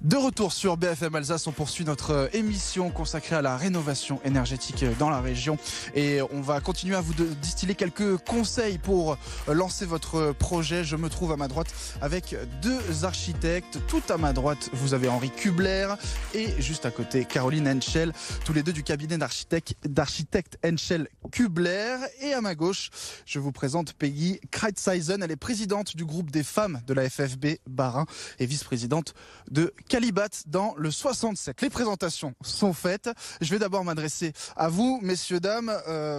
De retour sur BFM Alsace, on poursuit notre émission consacrée à la rénovation énergétique dans la région et on va continuer à vous distiller quelques conseils pour lancer votre projet. Je me trouve à ma droite avec deux architectes. Tout à ma droite, vous avez Henri Kubler et juste à côté Caroline Henschel, tous les deux du cabinet d'architectes Henschel Kubler. Et à ma gauche, je vous présente Peggy Kreitzheisen. Elle est présidente du groupe des femmes de la FFB Bas-Rhin et vice-présidente de Calibat dans le 67. Les présentations sont faites. Je vais d'abord m'adresser à vous, messieurs, dames,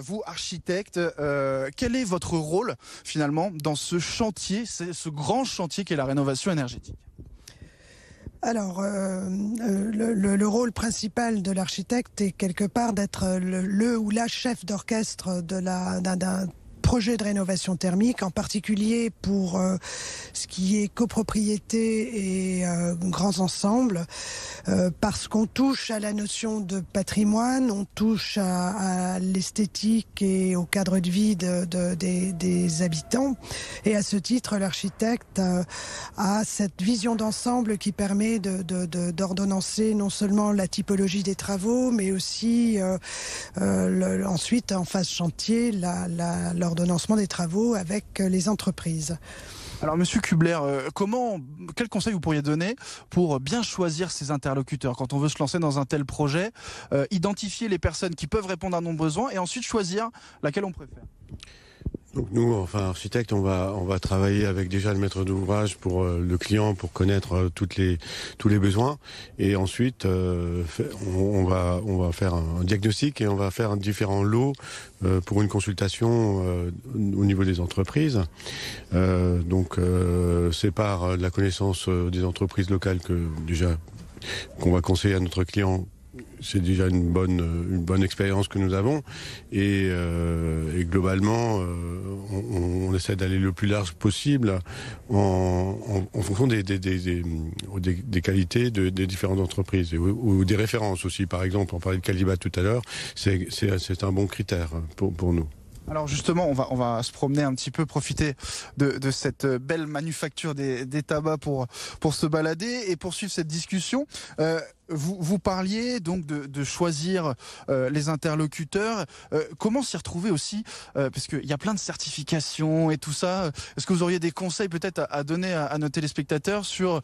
vous architectes. Quel est votre rôle finalement dans ce chantier, ce grand chantier qu'est la rénovation énergétique ? Alors, le rôle principal de l'architecte est quelque part d'être le ou la chef d'orchestre d'un projet de rénovation thermique, en particulier pour ce qui est copropriété et grands ensembles, parce qu'on touche à la notion de patrimoine, on touche à l'esthétique et au cadre de vie des habitants. Et à ce titre, l'architecte a cette vision d'ensemble qui permet d'ordonnancer non seulement la typologie des travaux, mais aussi ensuite, en phase chantier, l'ordonnancement des travaux avec les entreprises. Alors Monsieur Kubler, quel conseil vous pourriez donner pour bien choisir ses interlocuteurs quand on veut se lancer dans un tel projet, identifier les personnes qui peuvent répondre à nos besoins et ensuite choisir laquelle on préfère ? Donc nous, enfin architectes, on va travailler avec déjà le maître d'ouvrage pour le client, pour connaître tous les besoins, et ensuite on va faire un diagnostic et on va faire différents lots pour une consultation au niveau des entreprises. Donc c'est par la connaissance des entreprises locales qu'on va conseiller à notre client. C'est déjà une bonne expérience que nous avons et globalement on essaie d'aller le plus large possible en fonction des qualités des différentes entreprises ou des références aussi. Par exemple, on parlait de Calibat tout à l'heure, c'est un bon critère pour nous. Alors justement, on va se promener un petit peu, profiter de cette belle manufacture des tabacs pour se balader et poursuivre cette discussion. Vous parliez donc de choisir les interlocuteurs. Comment s'y retrouver aussi parce qu'il y a plein de certifications et tout ça. Est-ce que vous auriez des conseils peut-être à donner à nos téléspectateurs sur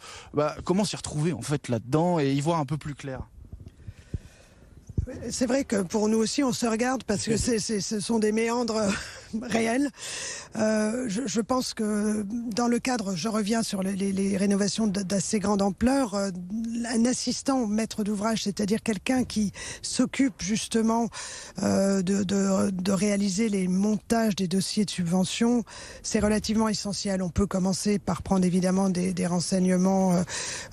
comment s'y retrouver en fait là-dedans et y voir un peu plus clair ? C'est vrai que pour nous aussi, on se regarde parce que ce sont des méandres réels. Je pense que dans le cadre, je reviens sur les rénovations d'assez grande ampleur, un assistant maître d'ouvrage, c'est-à-dire quelqu'un qui s'occupe justement de réaliser les montages des dossiers de subvention, c'est relativement essentiel. On peut commencer par prendre évidemment des renseignements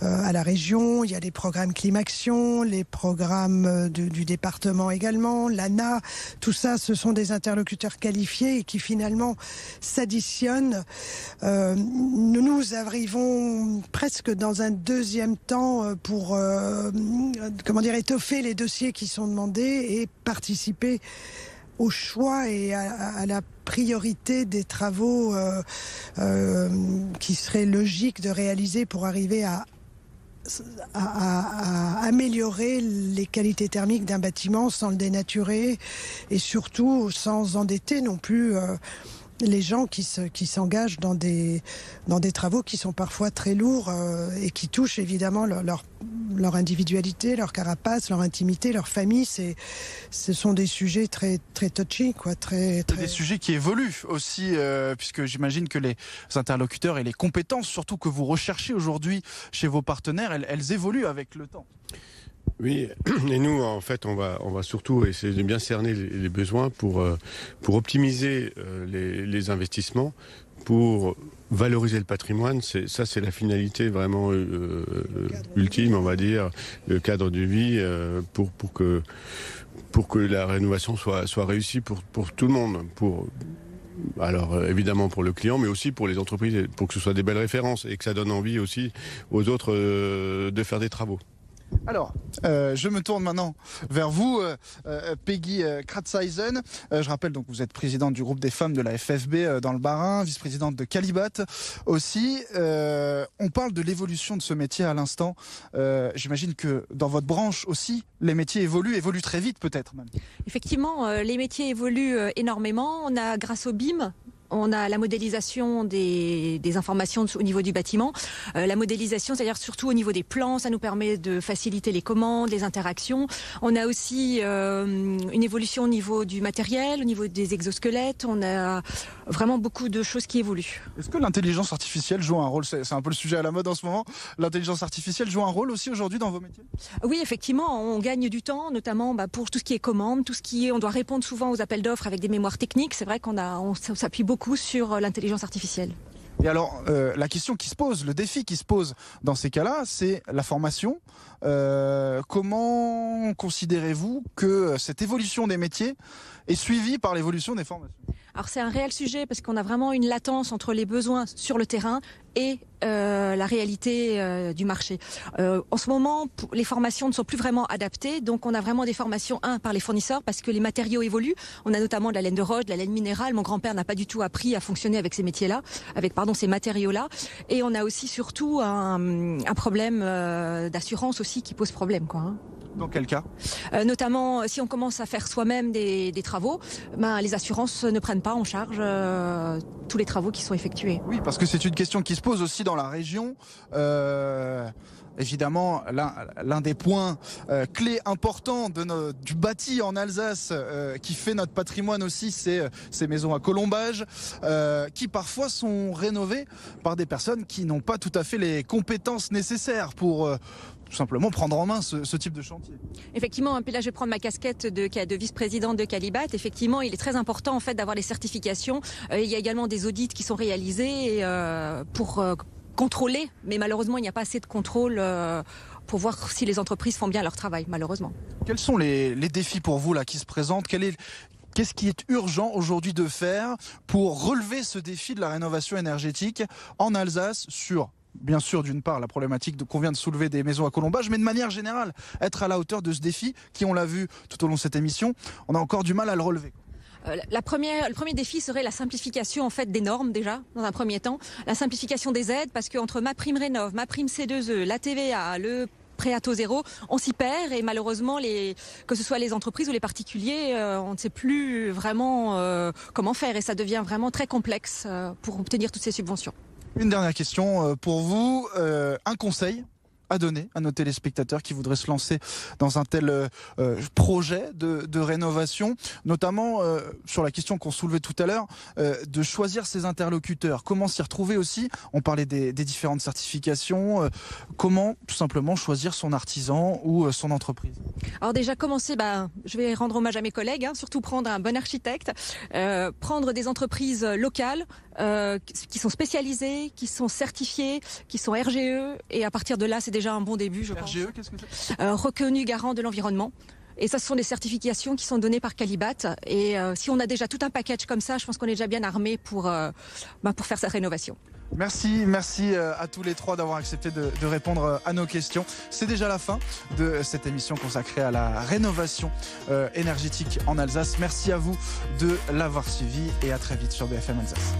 à la région. Il y a les programmes Climaction, les programmes du département également, l'ANA, tout ça, ce sont des interlocuteurs qualifiés et qui finalement s'additionnent. Nous arrivons presque dans un deuxième temps pour étoffer les dossiers qui sont demandés et participer au choix et à la priorité des travaux qui serait logique de réaliser pour arriver à améliorer les qualités thermiques d'un bâtiment sans le dénaturer et surtout sans endetter non plus les gens qui s'engagent dans des travaux qui sont parfois très lourds et qui touchent évidemment leur individualité, leur carapace, leur intimité, leur famille. Ce sont des sujets très très touchy, quoi, très. Des sujets qui évoluent aussi, puisque j'imagine que les interlocuteurs et les compétences, surtout que vous recherchez aujourd'hui chez vos partenaires, elles évoluent avec le temps. Oui, et nous, en fait, on va surtout essayer de bien cerner les besoins pour optimiser les investissements, pour valoriser le patrimoine. C'est la finalité vraiment ultime, on va dire, le cadre de vie pour que la rénovation soit réussie pour tout le monde. Alors évidemment pour le client, mais aussi pour les entreprises, pour que ce soit des belles références et que ça donne envie aussi aux autres de faire des travaux. Alors, je me tourne maintenant vers vous, Peggy Kratzeisen. Je rappelle donc que vous êtes présidente du groupe des femmes de la FFB dans le Bas-Rhin, vice-présidente de Calibat aussi. On parle de l'évolution de ce métier à l'instant. J'imagine que dans votre branche aussi, les métiers évoluent très vite peut-être même. Effectivement, les métiers évoluent énormément. On a, grâce au BIM, on a la modélisation des informations au niveau du bâtiment. La modélisation, c'est-à-dire surtout au niveau des plans, ça nous permet de faciliter les commandes, les interactions. On a aussi une évolution au niveau du matériel, au niveau des exosquelettes. On a vraiment beaucoup de choses qui évoluent. Est-ce que l'intelligence artificielle joue un rôle? C'est un peu le sujet à la mode en ce moment. L'intelligence artificielle joue un rôle aussi aujourd'hui dans vos métiers? Oui, effectivement, on gagne du temps, notamment pour tout ce qui est commande, tout ce qui est, on doit répondre souvent aux appels d'offres avec des mémoires techniques. C'est vrai on s'appuie beaucoup sur l'intelligence artificielle. Et alors, la question qui se pose, le défi qui se pose dans ces cas-là, c'est la formation. Comment considérez-vous que cette évolution des métiers est suivie par l'évolution des formations? Alors c'est un réel sujet parce qu'on a vraiment une latence entre les besoins sur le terrain et la réalité du marché. En ce moment, les formations ne sont plus vraiment adaptées, donc on a vraiment des formations, par les fournisseurs, parce que les matériaux évoluent. On a notamment de la laine de roche, de la laine minérale. Mon grand-père n'a pas du tout appris à fonctionner avec ces métiers-là, ces matériaux-là. Et on a aussi surtout un problème d'assurance aussi qui pose problème, quoi. Dans quel cas? Notamment, si on commence à faire soi-même des travaux, les assurances ne prennent pas en charge tous les travaux qui sont effectués. Oui, parce que c'est une question qui se pose aussi dans la région. Évidemment, l'un des points clés importants du bâti en Alsace qui fait notre patrimoine aussi, c'est ces maisons à colombage qui parfois sont rénovées par des personnes qui n'ont pas tout à fait les compétences nécessaires pour tout simplement prendre en main ce type de chantier. Effectivement, puis là je vais prendre ma casquette de vice-présidente de Calibat. Effectivement, il est très important en fait d'avoir les certifications. Il y a également des audits qui sont réalisés pour contrôler, mais malheureusement il n'y a pas assez de contrôle pour voir si les entreprises font bien leur travail, malheureusement. Quels sont les défis pour vous là qui se présentent? Qu'est-ce qui est urgent aujourd'hui de faire pour relever ce défi de la rénovation énergétique en Alsace bien sûr, d'une part, la problématique qu'on vient de soulever des maisons à colombage, mais de manière générale, être à la hauteur de ce défi qui, on l'a vu tout au long de cette émission, on a encore du mal à le relever. Le premier défi serait la simplification en fait des normes déjà dans un premier temps, la simplification des aides parce qu'entre ma prime rénov, ma prime C2E, la TVA, le prêt à taux zéro, on s'y perd et malheureusement que ce soit les entreprises ou les particuliers, on ne sait plus vraiment comment faire et ça devient vraiment très complexe pour obtenir toutes ces subventions. Une dernière question pour vous, un conseil à donner à nos téléspectateurs qui voudraient se lancer dans un tel projet de rénovation, notamment sur la question qu'on soulevait tout à l'heure, de choisir ses interlocuteurs. Comment s'y retrouver aussi? On parlait des différentes certifications. Comment tout simplement choisir son artisan ou son entreprise? Alors déjà commencer, je vais rendre hommage à mes collègues, surtout prendre un bon architecte, prendre des entreprises locales qui sont spécialisées, qui sont certifiées, qui sont RGE et à partir de là c'est déjà un bon début, je pense. RGE, qu'est-ce que c'est? Reconnu garant de l'environnement. Et ça, ce sont des certifications qui sont données par Calibat. Et si on a déjà tout un package comme ça, je pense qu'on est déjà bien armé pour faire cette rénovation. Merci à tous les trois d'avoir accepté de répondre à nos questions. C'est déjà la fin de cette émission consacrée à la rénovation énergétique en Alsace. Merci à vous de l'avoir suivi et à très vite sur BFM Alsace.